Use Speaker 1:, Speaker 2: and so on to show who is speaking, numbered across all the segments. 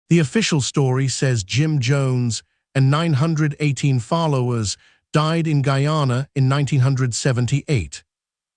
Speaker 1: The official story says Jim Jones and 918 followers died in Guyana in 1978.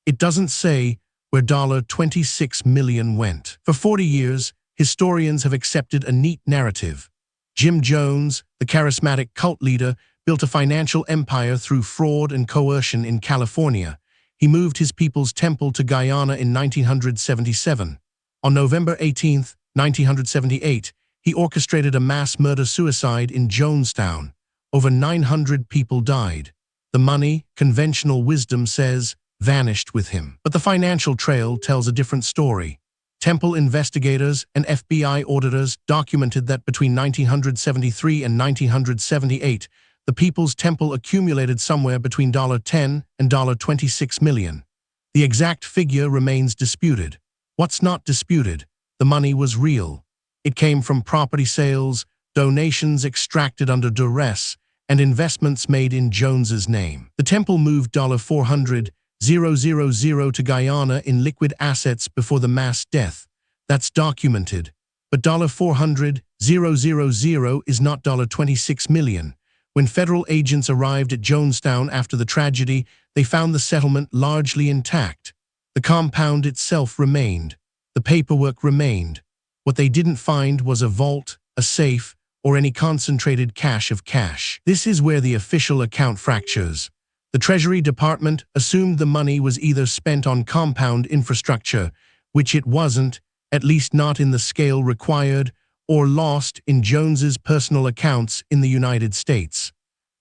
Speaker 1: It doesn't say where $26 million went. For 40 years, historians have accepted a neat narrative. Jim Jones, the charismatic cult leader, built a financial empire through fraud and coercion in California. He moved his people's temple to Guyana in 1977. On November 18, 1978, he orchestrated a mass murder-suicide in Jonestown. Over 900 people died. The money, conventional wisdom says, vanished with him. But the financial trail tells a different story. Temple investigators and FBI auditors documented that between 1973 and 1978, the People's Temple accumulated somewhere between $10 and $26 million. The exact figure remains disputed. What's not disputed? The money was real. It came from property sales, donations extracted under duress, and investments made in Jones's name. The temple moved $400,000 to Guyana in liquid assets before the mass death. That's documented. But $400,000 is not $26 million. When federal agents arrived at Jonestown after the tragedy, they found the settlement largely intact. The compound itself remained. The paperwork remained. What they didn't find was a vault, a safe, or any concentrated cache of cash. This is where the official account fractures. The Treasury Department assumed the money was either spent on compound infrastructure, which it wasn't, at least not in the scale required, or lost in Jones's personal accounts in the United States.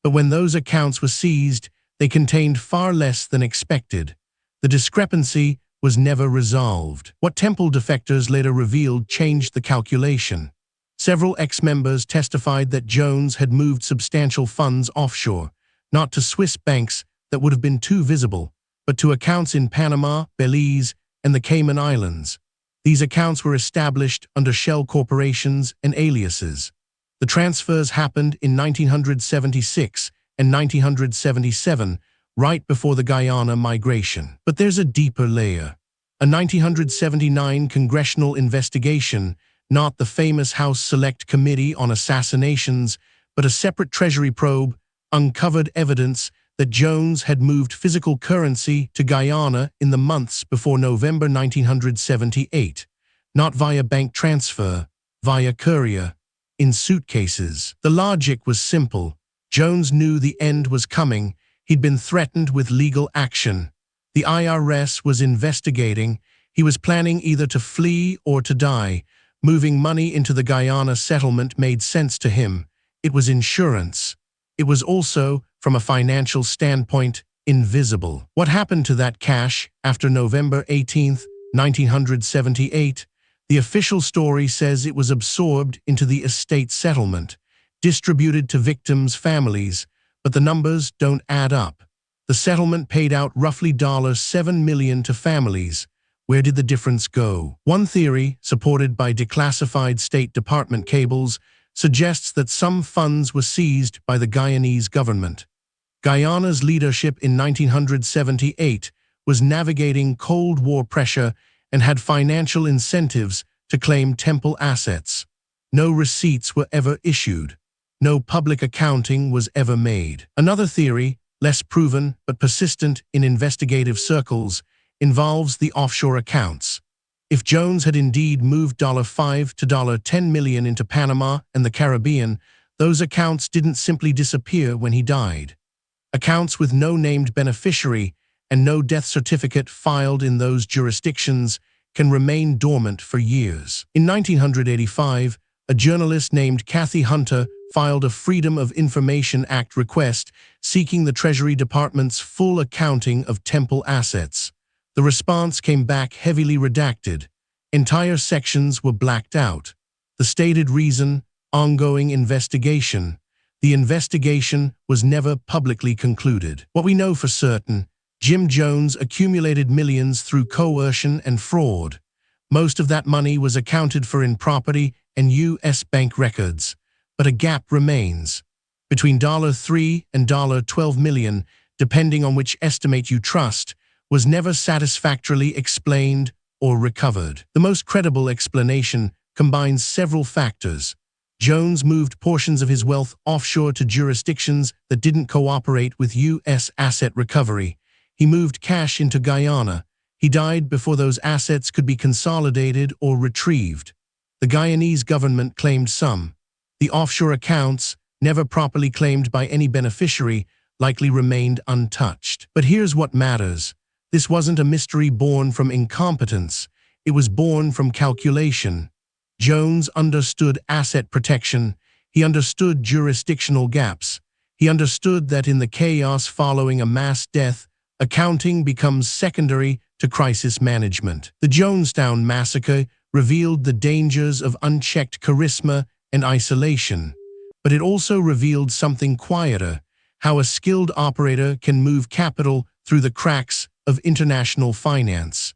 Speaker 1: But when those accounts were seized, they contained far less than expected. The discrepancy was never resolved. What temple defectors later revealed changed the calculation. Several ex-members testified that Jones had moved substantial funds offshore, not to Swiss banks that would have been too visible, but to accounts in Panama, Belize, and the Cayman Islands. These accounts were established under shell corporations and aliases. The transfers happened in 1976 and 1977, right before the Guyana migration. But there's a deeper layer. A 1979 congressional investigation, not the famous House Select Committee on Assassinations, but a separate Treasury probe, uncovered evidence that Jones had moved physical currency to Guyana in the months before November 1978, not via bank transfer, via courier, in suitcases. The logic was simple. Jones knew the end was coming. He'd been threatened with legal action. The IRS was investigating. He was planning either to flee or to die. Moving money into the Guyana settlement made sense to him. It was insurance. It was also, from a financial standpoint, invisible. What happened to that cash after November 18, 1978? The official story says it was absorbed into the estate settlement, distributed to victims' families, but the numbers don't add up. The settlement paid out roughly $7 million to families. Where did the difference go? One theory, supported by declassified State Department cables, suggests that some funds were seized by the Guyanese government. Guyana's leadership in 1978 was navigating Cold War pressure and had financial incentives to claim temple assets. No receipts were ever issued. No public accounting was ever made. Another theory, less proven but persistent in investigative circles, involves the offshore accounts. If Jones had indeed moved $5 to $10 million into Panama and the Caribbean, those accounts didn't simply disappear when he died. Accounts with no named beneficiary and no death certificate filed in those jurisdictions can remain dormant for years. In 1985, a journalist named Kathy Hunter filed a Freedom of Information Act request seeking the Treasury Department's full accounting of temple assets. The response came back heavily redacted. Entire sections were blacked out. The stated reason: ongoing investigation. The investigation was never publicly concluded. What we know for certain: Jim Jones accumulated millions through coercion and fraud. Most of that money was accounted for in property and U.S. bank records. But a gap remains. Between $3 and $12 million, depending on which estimate you trust, was never satisfactorily explained or recovered. The most credible explanation combines several factors: Jones moved portions of his wealth offshore to jurisdictions that didn't cooperate with U.S. asset recovery. He moved cash into Guyana. He died before those assets could be consolidated or retrieved. The Guyanese government claimed some. The offshore accounts, never properly claimed by any beneficiary, likely remained untouched. But here's what matters. This wasn't a mystery born from incompetence. It was born from calculation. Jones understood asset protection. He understood jurisdictional gaps. He understood that in the chaos following a mass death, accounting becomes secondary to crisis management. The Jonestown massacre revealed the dangers of unchecked charisma and isolation, but it also revealed something quieter, how a skilled operator can move capital through the cracks of international finance,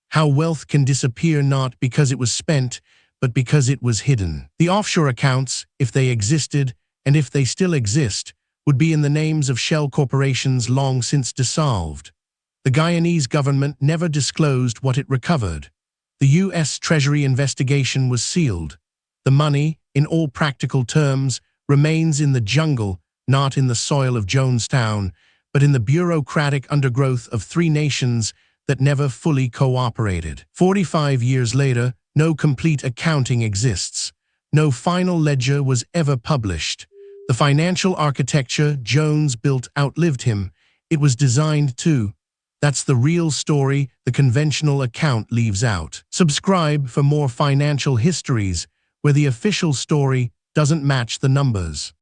Speaker 1: how wealth can disappear not because it was spent, but because it was hidden. The offshore accounts, if they existed, and if they still exist, would be in the names of shell corporations long since dissolved. The Guyanese government never disclosed what it recovered. The U.S. Treasury investigation was sealed. The money, in all practical terms, remains in the jungle, not in the soil of Jonestown, but in the bureaucratic undergrowth of three nations that never fully cooperated. 45 years later, no complete accounting exists. No final ledger was ever published. The financial architecture Jones built outlived him. It was designed to. That's the real story the conventional account leaves out. Subscribe for more financial histories where the official story doesn't match the numbers.